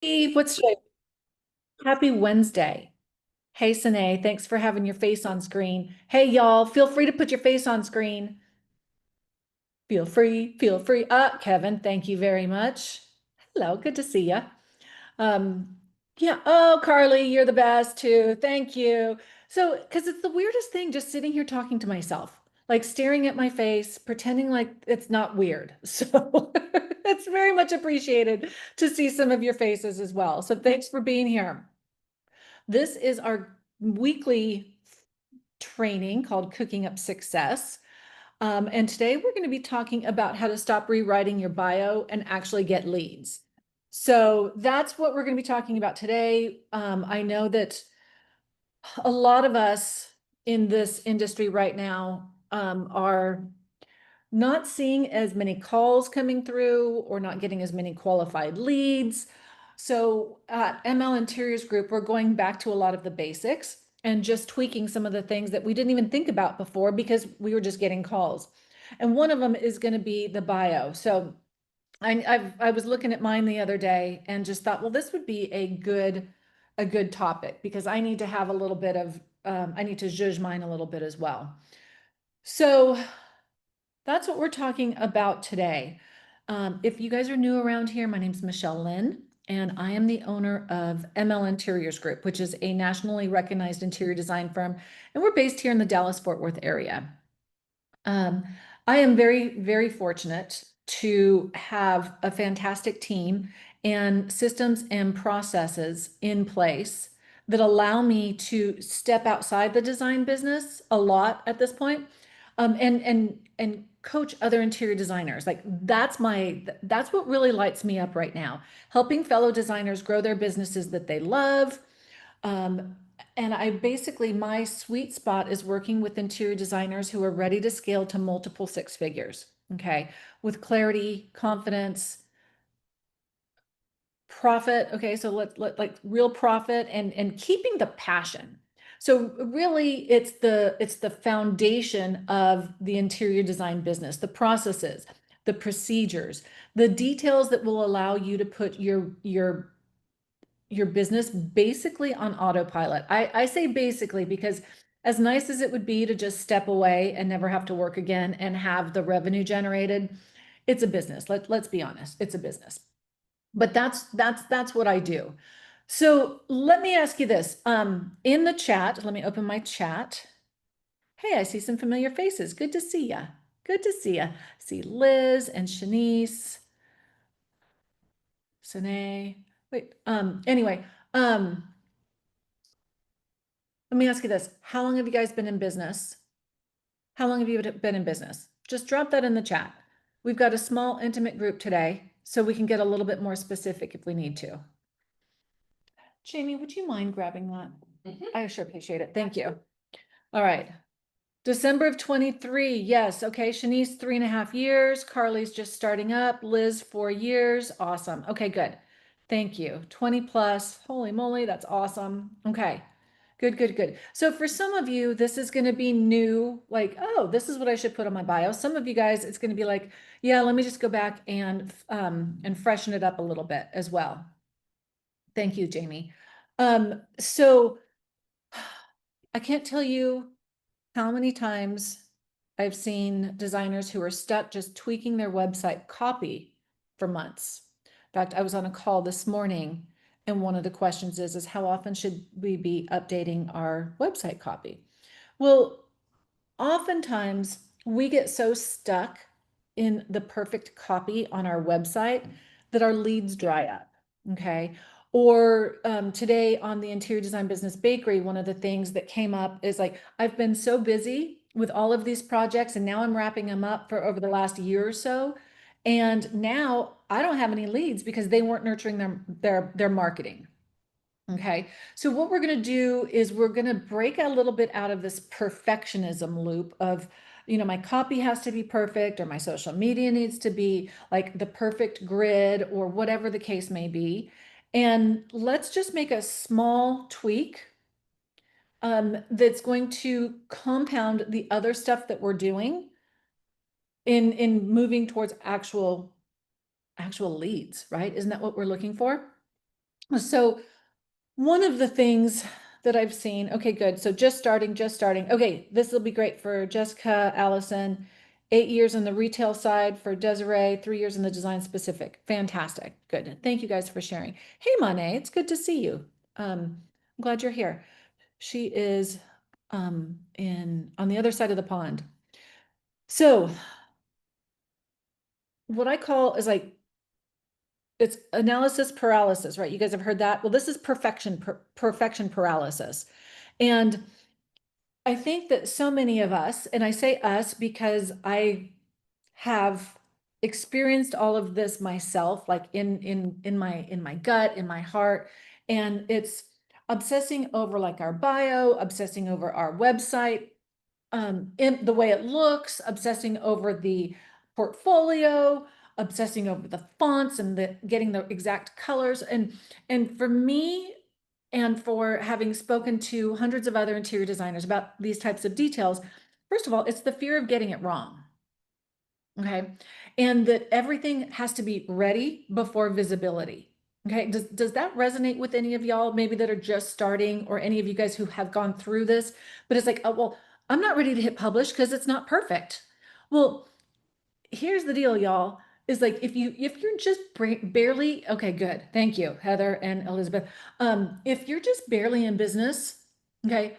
Eve, what's today? Happy Wednesday. Hey, Sine, thanks for having your face on screen. Hey, y'all, feel free to put your face on screen. Feel free, feel free. Kevin, thank you very much. Hello, good to see you. Um, yeah, oh, Carly, you're the best too. Thank you. So, because it's the weirdest thing just sitting here talking to myself, like staring at my face, pretending like it's not weird. So, it's very much appreciated to see some of your faces as well. So, thanks for being here. This is our weekly training called Cooking Up Success. And today we're going to be talking about how to stop rewriting your bio and actually get leads. So that's what we're going to be talking about today. I know that a lot of us in this industry right now are not seeing as many calls coming through or not getting as many qualified leads. So at ML Interiors Group, we're going back to a lot of the basics and just tweaking some of the things that we didn't even think about before because we were just getting calls. And one of them is going to be the bio. So I was looking at mine the other day and just thought, well, this would be a good topic because I need to have a little bit of I need to zhuzh mine a little bit as well. So that's what we're talking about today. If you guys are new around here, my name is Michelle Lynn, and I am the owner of ML Interiors Group, which is a nationally recognized interior design firm, and we're based here in the Dallas-Fort Worth area. Um, I am very, very fortunate to have a fantastic team and systems and processes in place that allow me to step outside the design business a lot at this point, and coach other interior designers. Like that's what really lights me up right now, helping fellow designers grow their businesses that they love. Um, and I basically, my sweet spot is working with interior designers who are ready to scale to multiple six figures. Okay. With clarity, confidence, profit. Okay. So let like real profit and keeping the passion. So really it's the foundation of the interior design business, the processes, the procedures, the details that will allow you to put your business basically on autopilot. I say basically because as nice as it would be to just step away and never have to work again and have the revenue generated, it's a business. Let's be honest, it's a business. But that's what I do. So let me ask you this. In the chat, let me open my chat. Hey, I see some familiar faces. Good to see ya. Good to see ya. See Liz and Shanice, Sine. Wait, anyway, let me ask you this. How long have you guys been in business? How long have you been in business? Just drop that in the chat. We've got a small, intimate group today, so we can get a little bit more specific if we need to. Jamie, would you mind grabbing that? I sure appreciate it. Thank you. All right. December of 23. Yes. Okay. Shanice, 3.5 years. Carly's just starting up. Liz, 4 years. Awesome. Okay, good. Thank you. 20 plus. Holy moly. That's awesome. Okay. Good, good, good. So for some of you, this is going to be new, like, oh, this is what I should put on my bio. Some of you guys, it's going to be like, yeah, let me just go back and freshen it up a little bit as well. Thank you, Jamie. So I can't tell you how many times I've seen designers who are stuck just tweaking their website copy for months. In fact, I was on a call this morning and one of the questions is how often should we be updating our website copy? Well, oftentimes we get so stuck in the perfect copy on our website that our leads dry up. Okay. Or today on the Interior Design Business Bakery, one of the things that came up is like, I've been so busy with all of these projects and now I'm wrapping them up for over the last year or so. And now I don't have any leads because they weren't nurturing their marketing. Okay, so what we're going to do is we're going to break a little bit out of this perfectionism loop of, my copy has to be perfect or my social media needs to be like the perfect grid or whatever the case may be. And let's just make a small tweak that's going to compound the other stuff that we're doing in moving towards actual leads, right? Isn't that what we're looking for? So one of the things that I've seen, okay, good. So just starting, just starting. Okay, this will be great for Jessica, Allison, 8 years on the retail side for Desiree, 3 years in the design specific. Fantastic. Good. Thank you guys for sharing. Hey, Monet, it's good to see you. I'm glad you're here. She is in on the other side of the pond. So what I call is like it's analysis paralysis, right? You guys have heard that. Well, this is perfection paralysis. And I think that so many of us, and I say us because I have experienced all of this myself, like in my gut, in my heart, and it's obsessing over like our bio, obsessing over our website, in the way it looks, obsessing over the portfolio, obsessing over the fonts and the getting the exact colors. And for me, and for having spoken to hundreds of other interior designers about these types of details, first of all, it's the fear of getting it wrong. Okay. And that everything has to be ready before visibility. Okay. Does that resonate with any of y'all, maybe that are just starting, or any of you guys who have gone through this? But it's like, oh, well, I'm not ready to hit publish because it's not perfect. Well, here's the deal, y'all, is like if you're just barely, okay, good. Thank you, Heather and Elizabeth. If you're just barely in business, okay,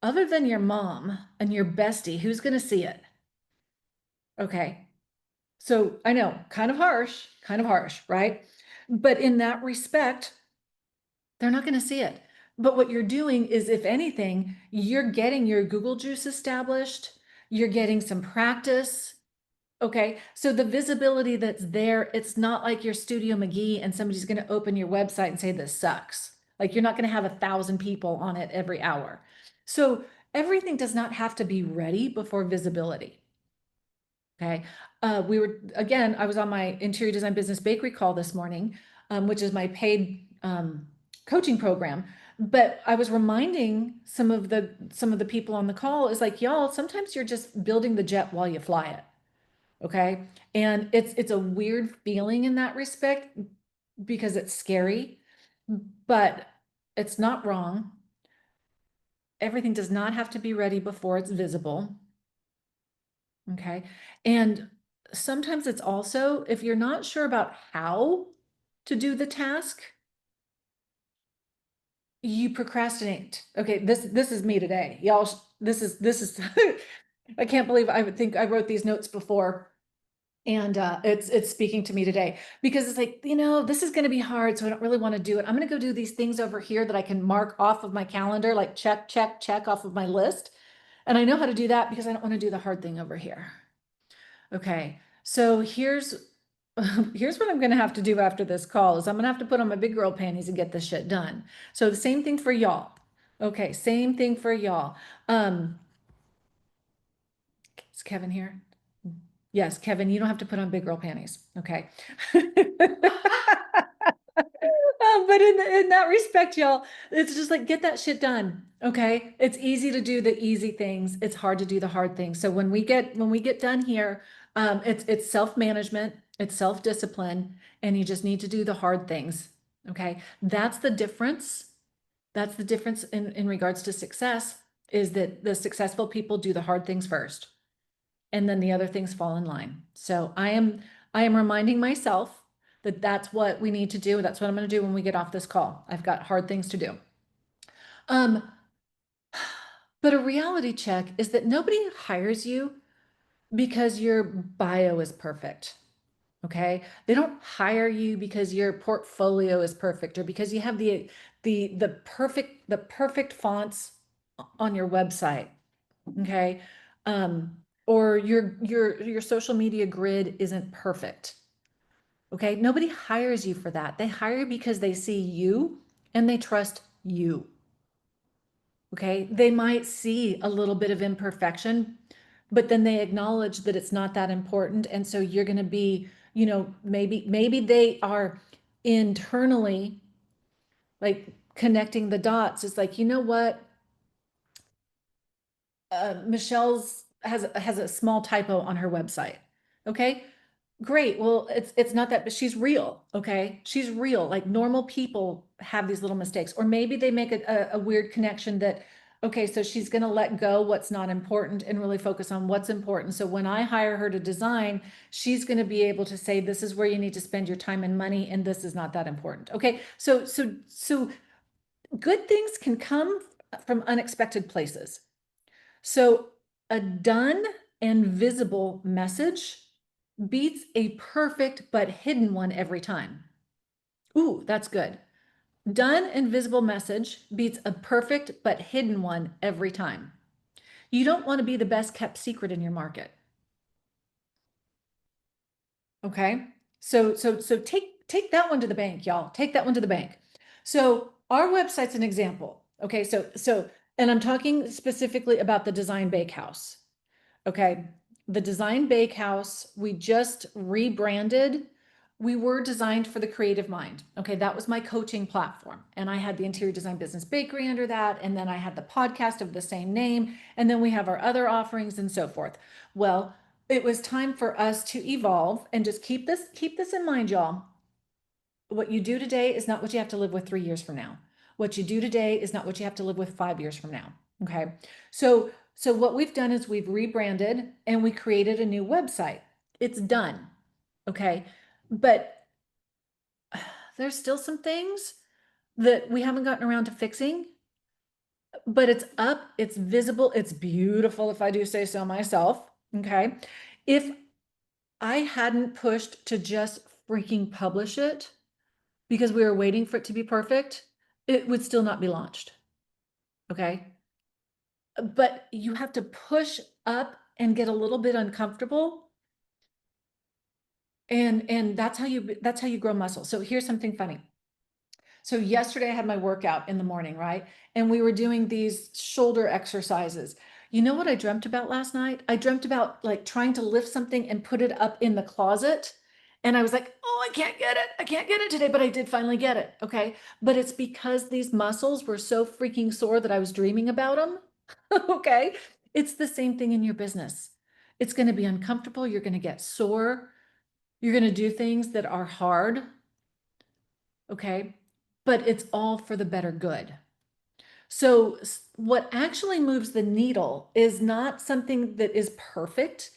other than your mom and your bestie, who's going to see it? Okay. So I know, kind of harsh, right? But in that respect, they're not going to see it. But what you're doing is, if anything, you're getting your Google juice established, you're getting some practice. Okay. So the visibility that's there, it's not like you're Studio McGee and somebody's going to open your website and say, this sucks. Like you're not going to have 1,000 people on it every hour. So everything does not have to be ready before visibility. Okay. I was on my interior design business bakery call this morning, which is my paid coaching program. But I was reminding some of the people on the call, is like, y'all, sometimes you're just building the jet while you fly it. Okay. And it's a weird feeling in that respect because it's scary, but it's not wrong. Everything does not have to be ready before it's visible. Okay. And sometimes it's also, if you're not sure about how to do the task, you procrastinate. Okay, this is me today. Y'all, this is I can't believe I would think I wrote these notes before. And it's speaking to me today because it's like, this is going to be hard. So I don't really want to do it. I'm going to go do these things over here that I can mark off of my calendar, like check, check, check off of my list. And I know how to do that because I don't want to do the hard thing over here. Okay, so here's what I'm gonna have to do after this call is I'm gonna have to put on my big girl panties and get this shit done. So the same thing for y'all. Okay, same thing for y'all. Is Kevin here? Yes, Kevin, you don't have to put on big girl panties. Okay. But in that respect, y'all, it's just like, get that shit done. Okay. It's easy to do the easy things. It's hard to do the hard things. So when we get done here, it's self-management, it's self-discipline, and you just need to do the hard things. Okay. That's the difference. That's the difference in regards to success, is that the successful people do the hard things first, and then the other things fall in line. So I am reminding myself that that's what we need to do. That's what I'm going to do when we get off this call. I've got hard things to do. Um, but a reality check is that nobody hires you because your bio is perfect. Okay. They don't hire you because your portfolio is perfect, or because you have the perfect fonts on your website. Okay. Or your social media grid isn't perfect. Okay. Nobody hires you for that. They hire you because they see you and they trust you. Okay. They might see a little bit of imperfection, but then they acknowledge that it's not that important. And so you're going to be, maybe they are internally like connecting the dots. It's like, you know what? Michelle's has a small typo on her website. Okay. Great. Well, it's not that, but she's real. Okay. She's real. Like normal people have these little mistakes, or maybe they make a weird connection that, okay, so she's going to let go what's not important and really focus on what's important. So when I hire her to design, she's going to be able to say, this is where you need to spend your time and money, and this is not that important. Okay. So good things can come from unexpected places. So a done and visible message beats a perfect but hidden one every time. Ooh, that's good. Done and visible message beats a perfect but hidden one every time. You don't want to be the best kept secret in your market. Okay. So take that one to the bank, y'all. Take that one to the bank. So our website's an example. Okay. And I'm talking specifically about the Design Bakehouse. Okay. The Design Bakehouse, we just rebranded. We were designed for the creative mind. Okay. That was my coaching platform. And I had the Interior Design Business Bakery under that. And then I had the podcast of the same name. And then we have our other offerings and so forth. Well, it was time for us to evolve and just keep this in mind, y'all. What you do today is not what you have to live with 3 years from now. What you do today is not what you have to live with 5 years from now. Okay. So what we've done is we've rebranded and we created a new website. It's done. Okay. But there's still some things that we haven't gotten around to fixing, but it's up, it's visible, it's beautiful, if I do say so myself. Okay. If I hadn't pushed to just freaking publish it because we were waiting for it to be perfect, it would still not be launched. Okay. But you have to push up and get a little bit uncomfortable. And that's how you grow muscle. So here's something funny. So yesterday I had my workout in the morning, right? And we were doing these shoulder exercises. You know what I dreamt about last night? I dreamt about like trying to lift something and put it up in the closet. And I was like, oh, I can't get it. I can't get it today, but I did finally get it. Okay. But it's because these muscles were so freaking sore that I was dreaming about them. Okay. It's the same thing in your business. It's going to be uncomfortable. You're going to get sore. You're going to do things that are hard. Okay. But it's all for the better good. So, what actually moves the needle is not something that is perfect.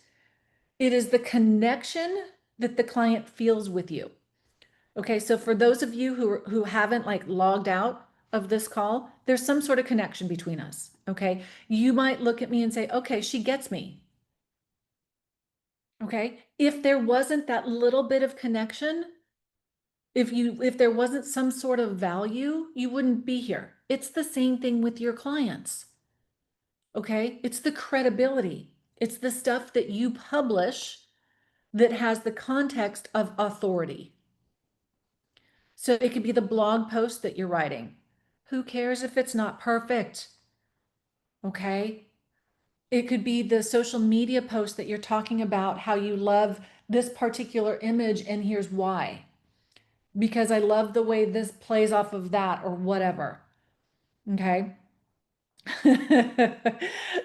It is the connection that the client feels with you. Okay. So, for those of you who haven't like logged out of this call, there's some sort of connection between us. Okay. You might look at me and say, okay, she gets me. Okay. If there wasn't that little bit of connection, if there wasn't some sort of value, you wouldn't be here. It's the same thing with your clients. Okay? It's the credibility. It's the stuff that you publish that has the context of authority. So it could be the blog post that you're writing. Who cares if it's not perfect? Okay? It could be the social media post that you're talking about how you love this particular image and here's why. Because I love the way this plays off of that or whatever. Okay.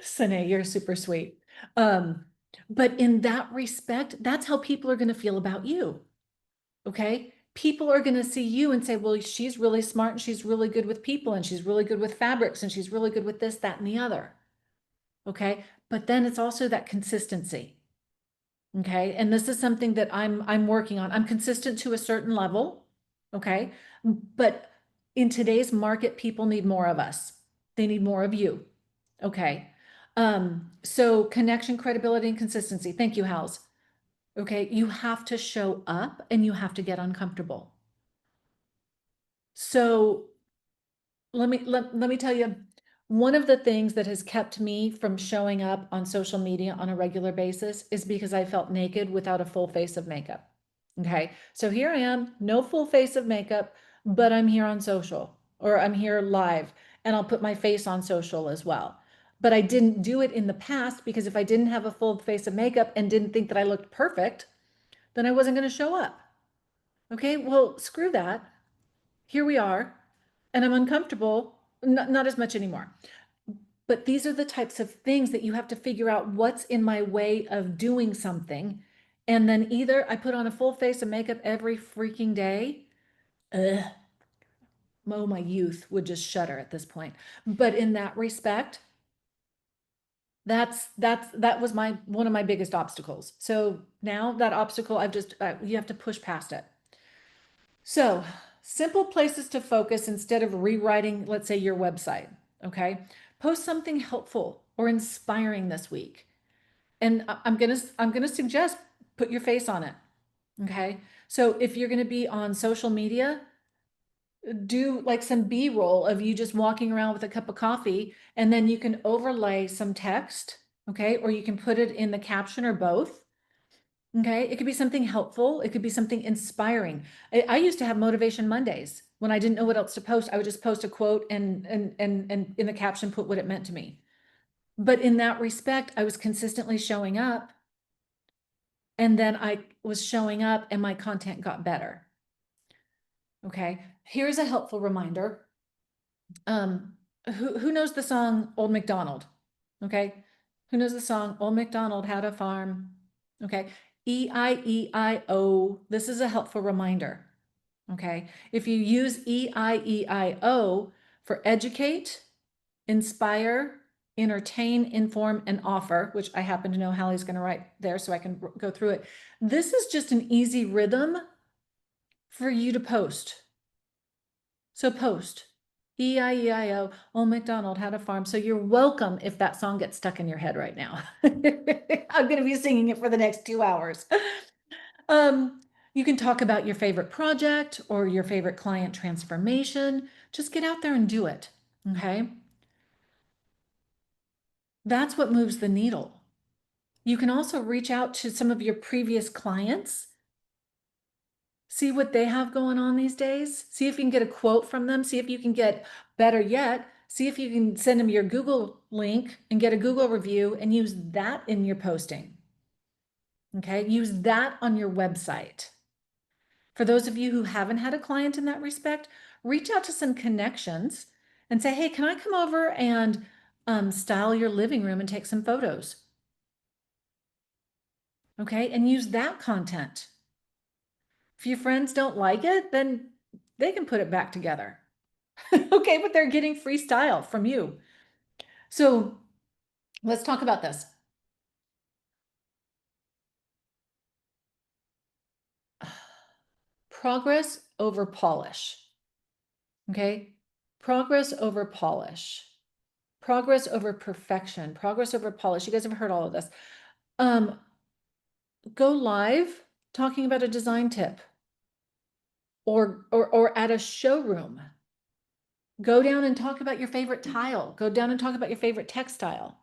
Sine, you're super sweet. Um, but in that respect, that's how people are going to feel about you. Okay. People are going to see you and say, well, she's really smart and she's really good with people and she's really good with fabrics and she's really good with this, that, and the other. Okay. But then it's also that consistency. Okay. And this is something that I'm working on. I'm consistent to a certain level. Okay. But in today's market, people need more of us. They need more of you. Okay. So connection, credibility, and consistency. Thank you, Hals. Okay. You have to show up and you have to get uncomfortable. So let me tell you, one of the things that has kept me from showing up on social media on a regular basis is because I felt naked without a full face of makeup. Okay. So here I am, no full face of makeup, but I'm here on social or I'm here live and I'll put my face on social as well. But I didn't do it in the past because if I didn't have a full face of makeup and didn't think that I looked perfect, then I wasn't going to show up. Okay. Well, screw that. Here we are. And I'm uncomfortable, not as much anymore. But these are the types of things that you have to figure out what's in my way of doing something And then either I put on a full face of makeup every freaking day. Ugh, my youth would just shudder at this point. But in that respect, that was one of my biggest obstacles. So now that obstacle, you have to push past it. So simple places to focus instead of rewriting, let's say, your website. Okay. Post something helpful or inspiring this week. And I'm gonna suggest put your face on it. Okay. So if you're gonna be on social media, do like some B-roll of you just walking around with a cup of coffee, and then you can overlay some text. Okay. Or you can put it in the caption or both. Okay. It could be something helpful. It could be something inspiring. I used to have motivation Mondays when I didn't know what else to post. I would just post a quote and in the caption, put what it meant to me. But in that respect, I was consistently showing up, and then I was showing up and my content got better. Okay. Here's a helpful reminder. Who knows the song Old MacDonald? Okay. Who knows the song Old MacDonald Had a Farm? Okay. EIEIO. This is a helpful reminder. Okay. If you use EIEIO for educate, inspire, entertain, inform, and offer, which I happen to know Hallie's going to write there so I can go through it. This is just an easy rhythm for you to post. So post. EIEIO, Old MacDonald Had a Farm. So you're welcome if that song gets stuck in your head right now. I'm going to be singing it for the next 2 hours. You can talk about your favorite project or your favorite client transformation. Just get out there and do it. Okay. That's what moves the needle. You can also reach out to some of your previous clients, see what they have going on these days, see if you can get a quote from them, see if you can get, better yet, see if you can send them your Google link and get a Google review and use that in your posting. Okay, use that on your website. For those of you who haven't had a client in that respect, reach out to some connections and say, hey, can I come over and style your living room and take some photos? Okay, and use that content. If your friends don't like it, then they can put it back together. Okay, but they're getting free style from you. So let's talk about this. Progress over polish. Okay, progress over polish. Progress over perfection. Progress over polish. You guys have heard all of this. Go live talking about a design tip, or at a showroom. Go down and talk about your favorite tile. Go down and talk about your favorite textile.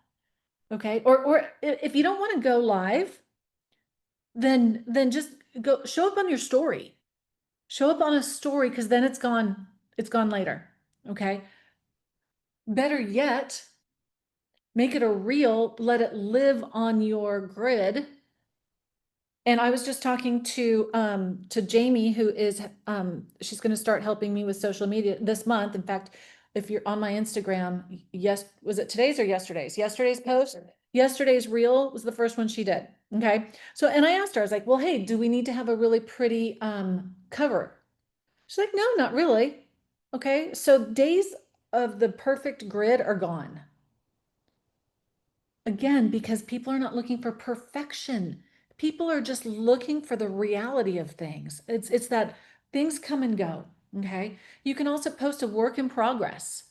Okay. Or if you don't want to go live, then just go show up on your story. Show up on a story, because then it's gone later. Okay. Better yet, make it a reel, let it live on your grid. And I was just talking to Jamie, who is she's going to start helping me with social media this month. In fact, if you're on my Instagram, yes, was it today's or yesterday's? Yesterday's post? Yesterday's reel was the first one she did. Okay. So, and I asked her, I was like, well, hey, do we need to have a really pretty cover? She's like, no, not really. Okay. So days of the perfect grid are gone. Again, because people are not looking for perfection. People are just looking for the reality of things. It's that things come and go. Okay. You can also post a work in progress.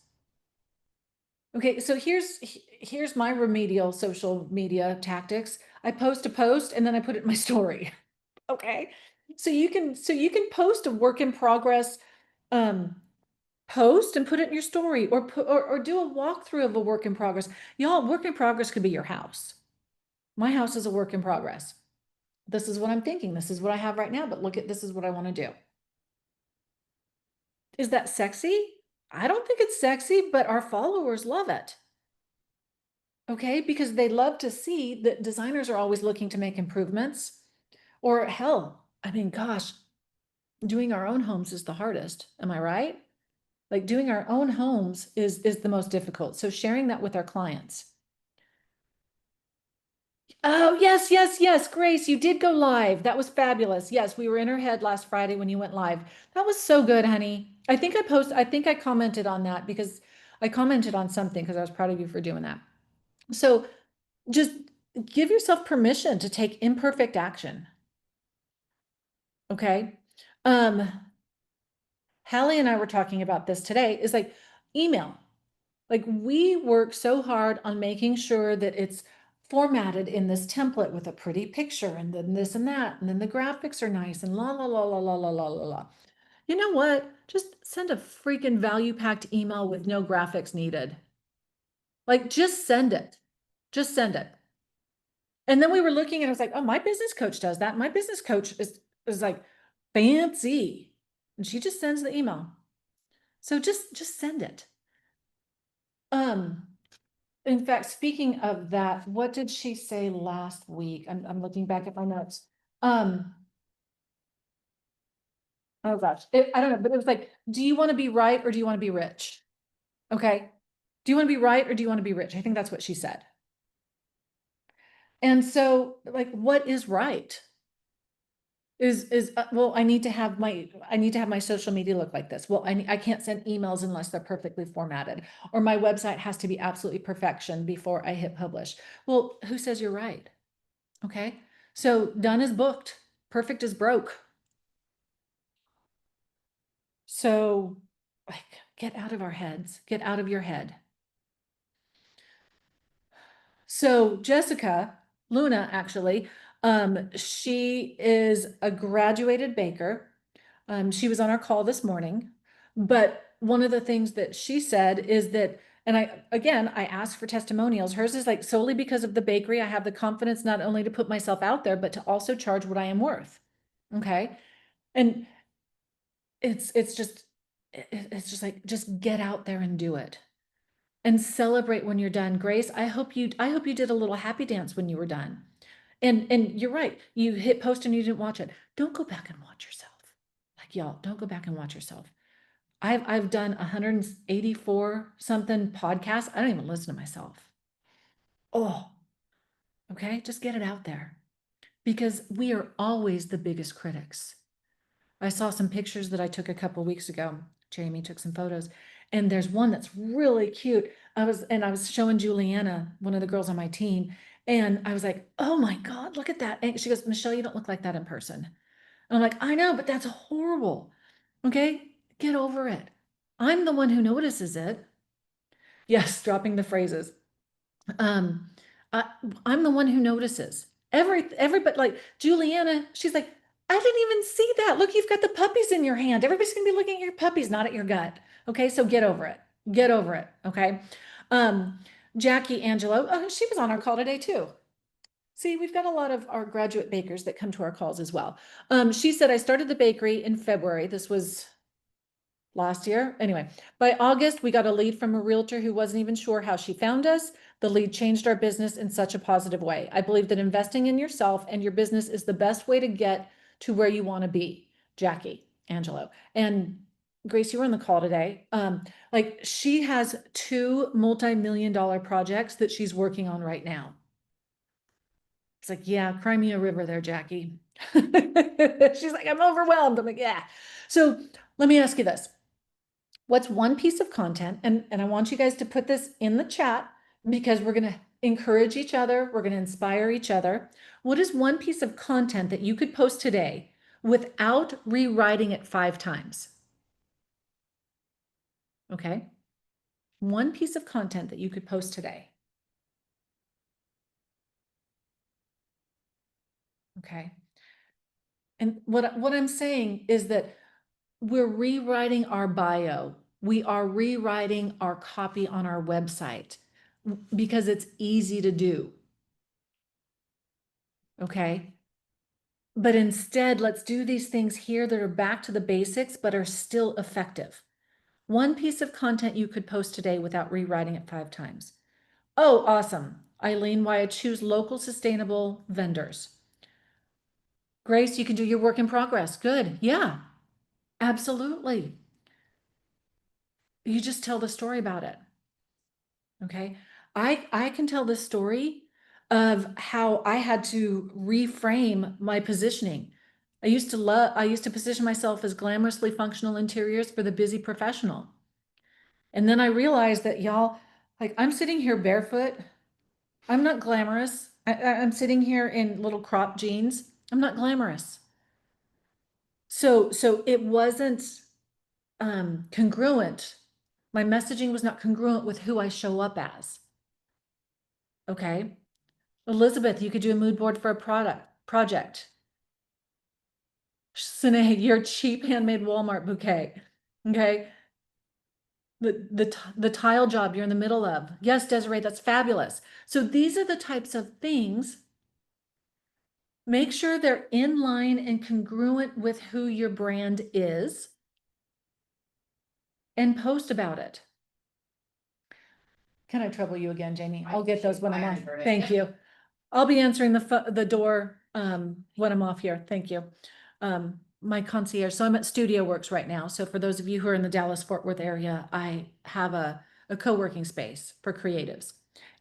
Okay. So here's my remedial social media tactics. I post a post and then I put it in my story. Okay. So you can post a work in progress post and put it in your story, or do a walkthrough of a work in progress. Y'all, work in progress could be your house. My house is a work in progress. This is what I'm thinking. This is what I have right now, but look at, this is what I want to do. Is that sexy? I don't think it's sexy, but our followers love it. Okay, because they love to see that designers are always looking to make improvements. Or hell, I mean, gosh, doing our own homes is the hardest. Am I right? Like doing our own homes is the most difficult. So sharing that with our clients. Oh, yes, yes, yes. Grace, you did go live. That was fabulous. Yes, we were in her head last Friday when you went live. That was so good, honey. I think I commented on that because I commented on something because I was proud of you for doing that. So just give yourself permission to take imperfect action. Okay. Um, Hallie and I were talking about this today, is like email. Like we work so hard on making sure that it's formatted in this template with a pretty picture and then this and that, and then the graphics are nice and la la la la la la la la la. You know what? Just send a freaking value-packed email with no graphics needed. Like just send it. Just send it. And then we were looking and I was like, oh, my business coach does that. My business coach is like fancy. And she just sends the email. So just send it. Um, In fact, speaking of that, what did she say last week? I'm looking back at my notes. Um, oh gosh, I don't know, but it was like, do you want to be right or do you want to be rich? Okay. Do you want to be right or do you want to be rich? I think that's what she said. And so like, what is right? Well, I need to have my social media look like this. Well, I can't send emails unless they're perfectly formatted, or my website has to be absolutely perfection before I hit publish. Well, who says you're right? Okay. So done is booked, perfect is broke. So like, get out of our heads, get out of your head. So Jessica, Luna, actually, she is a graduated baker. She was on our call this morning, but one of the things that she said is that, and I asked for testimonials. Hers is like solely because of the bakery. I have the confidence not only to put myself out there, but to also charge what I am worth. Okay. And it's just like, just get out there and do it and celebrate when you're done. Grace, I hope you did a little happy dance when you were done. And you're right. You hit post and you didn't watch it. Don't go back and watch yourself. Like y'all, don't go back and watch yourself. I've done 184 something podcasts. I don't even listen to myself. Oh, okay. Just get it out there because we are always the biggest critics. I saw some pictures that I took a couple weeks ago. Jamie took some photos, and there's one that's really cute. I was showing Juliana, one of the girls on my team, and I was like, "Oh my God, look at that!" And she goes, "Michelle, you don't look like that in person." And I'm like, "I know, but that's horrible." Okay, get over it. I'm the one who notices it. Yes, dropping the phrases. Um, I, I'm the one who notices. Everybody, like Juliana, she's like, I didn't even see that. Look, you've got the puppies in your hand. Everybody's gonna be looking at your puppies, not at your gut. Okay, so get over it. Get over it. Okay. Um, Jackie Angelo, she was on our call today too. See, we've got a lot of our graduate bakers that come to our calls as well. She said, I started the bakery in February. This was last year. Anyway, by August, we got a lead from a realtor who wasn't even sure how she found us. The lead changed our business in such a positive way. I believe that investing in yourself and your business is the best way to get to where you want to be. Jackie, Angelo, and Grace, you were on the call today. Like she has two multi-million-dollar projects that she's working on right now. It's like, yeah, cry me a river there, Jackie. She's like, I'm overwhelmed. I'm like, yeah. So let me ask you this. What's one piece of content? And I want you guys to put this in the chat because we're going to encourage each other. We're going to inspire each other. What is one piece of content that you could post today without rewriting it 5 times? Okay. One piece of content that you could post today. Okay. And what I'm saying is that we're rewriting our bio. We are rewriting our copy on our website because it's easy to do. Okay. But instead, let's do these things here that are back to the basics, but are still effective. One piece of content you could post today without rewriting it 5 times. Oh, awesome. Eileen, why I choose local sustainable vendors. Grace, you can do your work in progress. Good. Yeah, absolutely. You just tell the story about it. Okay. I can tell this story of how I had to reframe my positioning. I used to position myself as glamorously functional interiors for the busy professional. And then I realized that y'all, like I'm sitting here barefoot. I'm not glamorous. I'm sitting here in little crop jeans. I'm not glamorous. So it wasn't congruent. My messaging was not congruent with who I show up as. Okay. Elizabeth, you could do a mood board for a project. Sine, your cheap handmade Walmart bouquet. Okay. The tile job you're in the middle of. Yes, Desiree, that's fabulous. So these are the types of things. Make sure they're in line and congruent with who your brand is and post about it. Can I trouble you again, Jamie? I'll get those when I'm off. Thank you. I'll be answering the door when I'm off here. Thank you. My concierge. So I'm at Studio Works right now. So for those of you who are in the Dallas-Fort Worth area, I have a co-working space for creatives.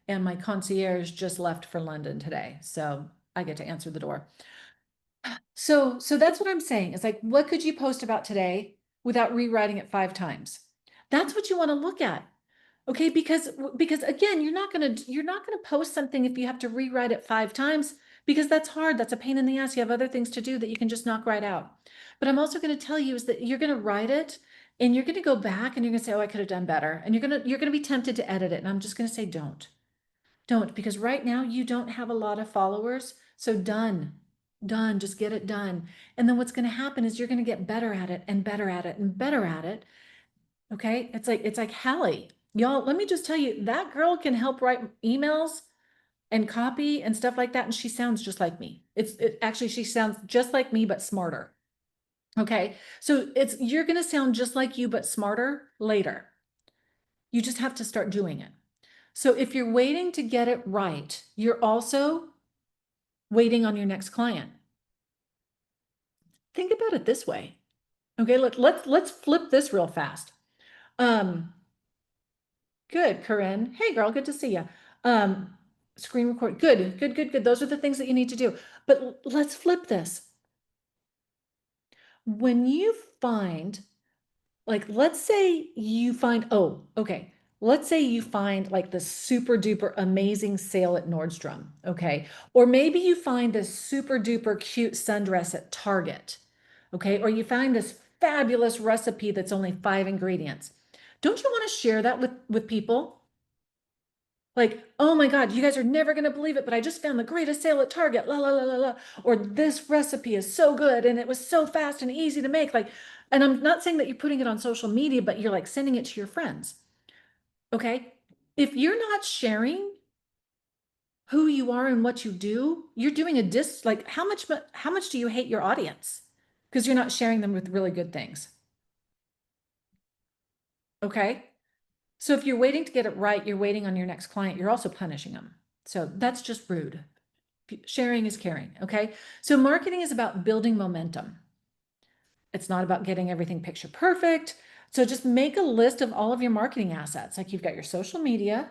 And my concierge just left for London today. So I get to answer the door. So that's what I'm saying. It's like, what could you post about today without rewriting it 5 times? That's what you want to look at. Okay, because again, you're not gonna post something if you have to rewrite it 5 times, because that's hard. That's a pain in the ass. You have other things to do that you can just knock right out. But I'm also going to tell you is that you're going to write it and you're going to go back and you're going to say, oh, I could have done better. And you're going to be tempted to edit it. And I'm just going to say, don't, because right now you don't have a lot of followers. So done, just get it done. And then what's going to happen is you're going to get better at it and better at it and better at it. Okay. It's like Hallie. Y'all, let me just tell you, that girl can help write emails and copy and stuff like that. And she sounds just like me. Actually, she sounds just like me, but smarter. Okay. So you're going to sound just like you, but smarter later. You just have to start doing it. So if you're waiting to get it right, you're also waiting on your next client. Think about it this way. Okay. Let's flip this real fast. Good, Corinne. Hey, girl, good to see you. Screen record. Good. Those are the things that you need to do. But let's flip this. When you find, like, let's say you find, oh, okay. Let's say you find like the super duper amazing sale at Nordstrom. Okay. Or maybe you find this super duper cute sundress at Target. Okay. Or you find this fabulous recipe that's only 5 ingredients. Don't you want to share that with people? Like, oh my God, you guys are never going to believe it, but I just found the greatest sale at Target, la, la, la, la, la. Or this recipe is so good and it was so fast and easy to make. Like, and I'm not saying that you're putting it on social media, but you're like sending it to your friends. Okay. If you're not sharing who you are and what you do, you're doing like how much do you hate your audience? Because you're not sharing them with really good things. Okay. So if you're waiting to get it right, you're waiting on your next client, you're also punishing them. So that's just rude. Sharing is caring. Okay. So marketing is about building momentum. It's not about getting everything picture perfect. So just make a list of all of your marketing assets. Like you've got your social media.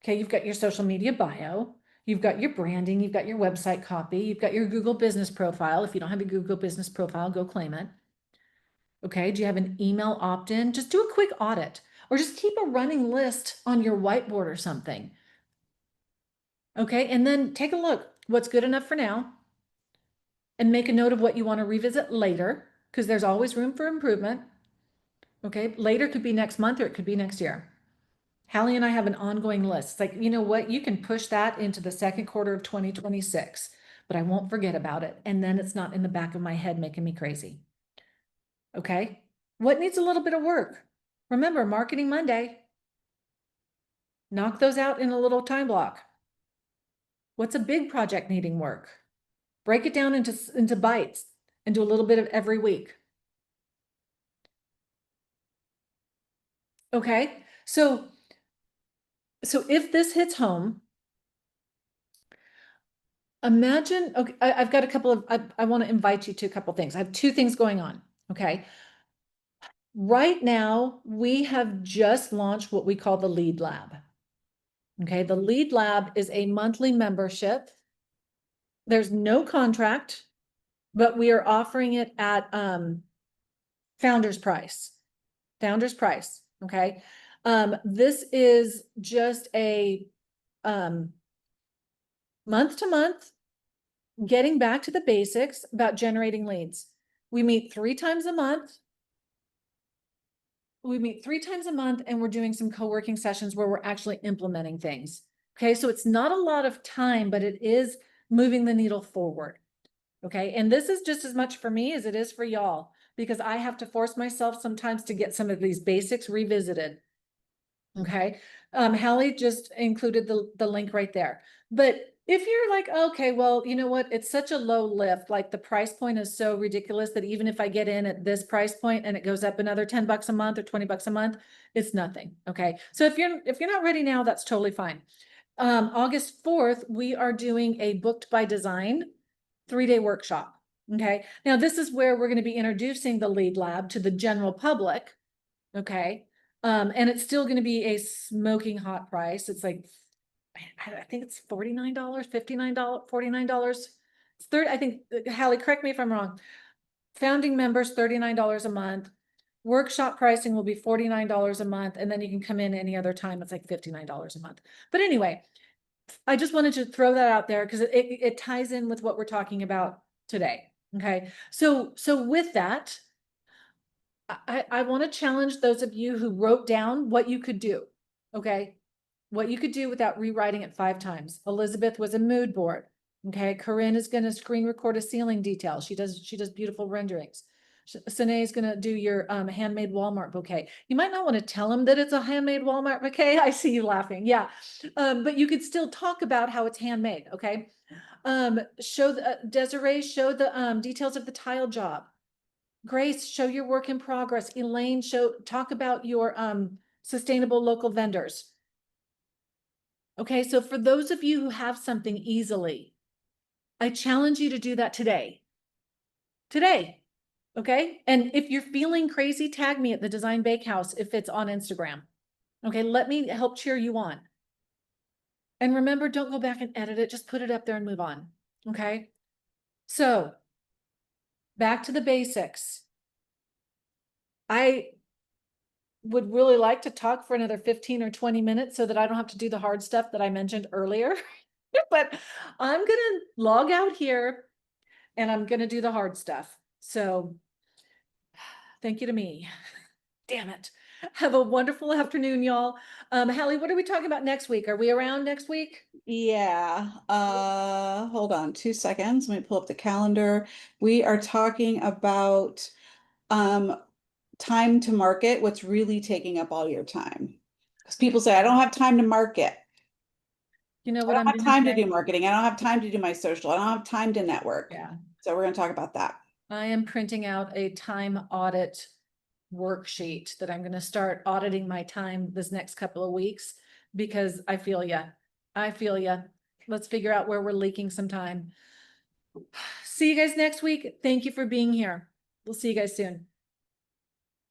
Okay. You've got your social media bio. You've got your branding. You've got your website copy. You've got your Google business profile. If you don't have a Google business profile, go claim it. Okay. Do you have an email opt-in? Just do a quick audit or just keep a running list on your whiteboard or something. Okay. And then take a look. What's good enough for now? And make a note of what you want to revisit later, because there's always room for improvement. Okay. Later could be next month or it could be next year. Hallie and I have an ongoing list. It's like, you know what? You can push that into the second quarter of 2026, but I won't forget about it. And then it's not in the back of my head making me crazy. Okay. What needs a little bit of work? Remember, Marketing Monday. Knock those out in a little time block. What's a big project needing work? Break it down into bites and do a little bit of every week. Okay. So if this hits home, imagine, okay, I've got a couple of, I want to invite you to a couple of things. I have 2 things going on. Okay. Right now, we have just launched what we call the Lead Lab. Okay, the Lead Lab is a monthly membership. There's no contract, but we are offering it at founder's price. Founder's price. Okay. This is just a month to month, getting back to the basics about generating leads. We meet 3 times a month. And we're doing some co-working sessions where we're actually implementing things. Okay, so it's not a lot of time, but it is moving the needle forward. Okay, and this is just as much for me as it is for y'all, because I have to force myself sometimes to get some of these basics revisited. Okay, Hallie just included the link right there. But if you're like, okay, well, you know what? It's such a low lift. Like the price point is so ridiculous that even if I get in at this price point and it goes up another 10 bucks a month or 20 bucks a month, it's nothing. Okay. So if you're not ready now, that's totally fine. August 4th, we are doing a Booked by Design 3-day workshop. Okay. Now this is where we're going to be introducing the Lead Lab to the general public. Okay. And it's still going to be a smoking hot price. It's like, I think it's $49, $59, $49. It's 30. I think, Hallie, correct me if I'm wrong. Founding members, $39 a month. Workshop pricing will be $49 a month. And then you can come in any other time. It's like $59 a month. But anyway, I just wanted to throw that out there because it ties in with what we're talking about today. Okay. So with that, I want to challenge those of you who wrote down what you could do. Okay. What you could do without rewriting it 5 times. Elizabeth was a mood board. Okay. Corinne is going to screen record a ceiling detail. She does beautiful renderings. Sine is going to do your handmade Walmart bouquet. You might not want to tell them that it's a handmade Walmart bouquet. I see you laughing. Yeah. But you could still talk about how it's handmade. Okay. Desiree, show the details of the tile job. Grace, show your work in progress. Elaine, talk about your sustainable local vendors. Okay, so for those of you who have something easily, I challenge you to do that today. Today, okay? And if you're feeling crazy, tag me at the Design Bakehouse if it's on Instagram. Okay, let me help cheer you on. And remember, don't go back and edit it. Just put it up there and move on. Okay, so back to the basics. I would really like to talk for another 15 or 20 minutes so that I don't have to do the hard stuff that I mentioned earlier. But I'm going to log out here and I'm going to do the hard stuff. So thank you to me. Damn it. Have a wonderful afternoon, y'all. Hallie, what are we talking about next week? Are we around next week? Yeah. Hold on 2 seconds. Let me pull up the calendar. We are talking about time to market, what's really taking up all your time. Because people say, I don't have time to market. You know I what don't I'm have going to time to say? do marketing. I don't have time to do my social. I don't have time to network. Yeah. So we're going to talk about that. I am printing out a time audit worksheet that I'm going to start auditing my time this next couple of weeks because I feel ya. I feel ya. Let's figure out where we're leaking some time. See you guys next week. Thank you for being here. We'll see you guys soon.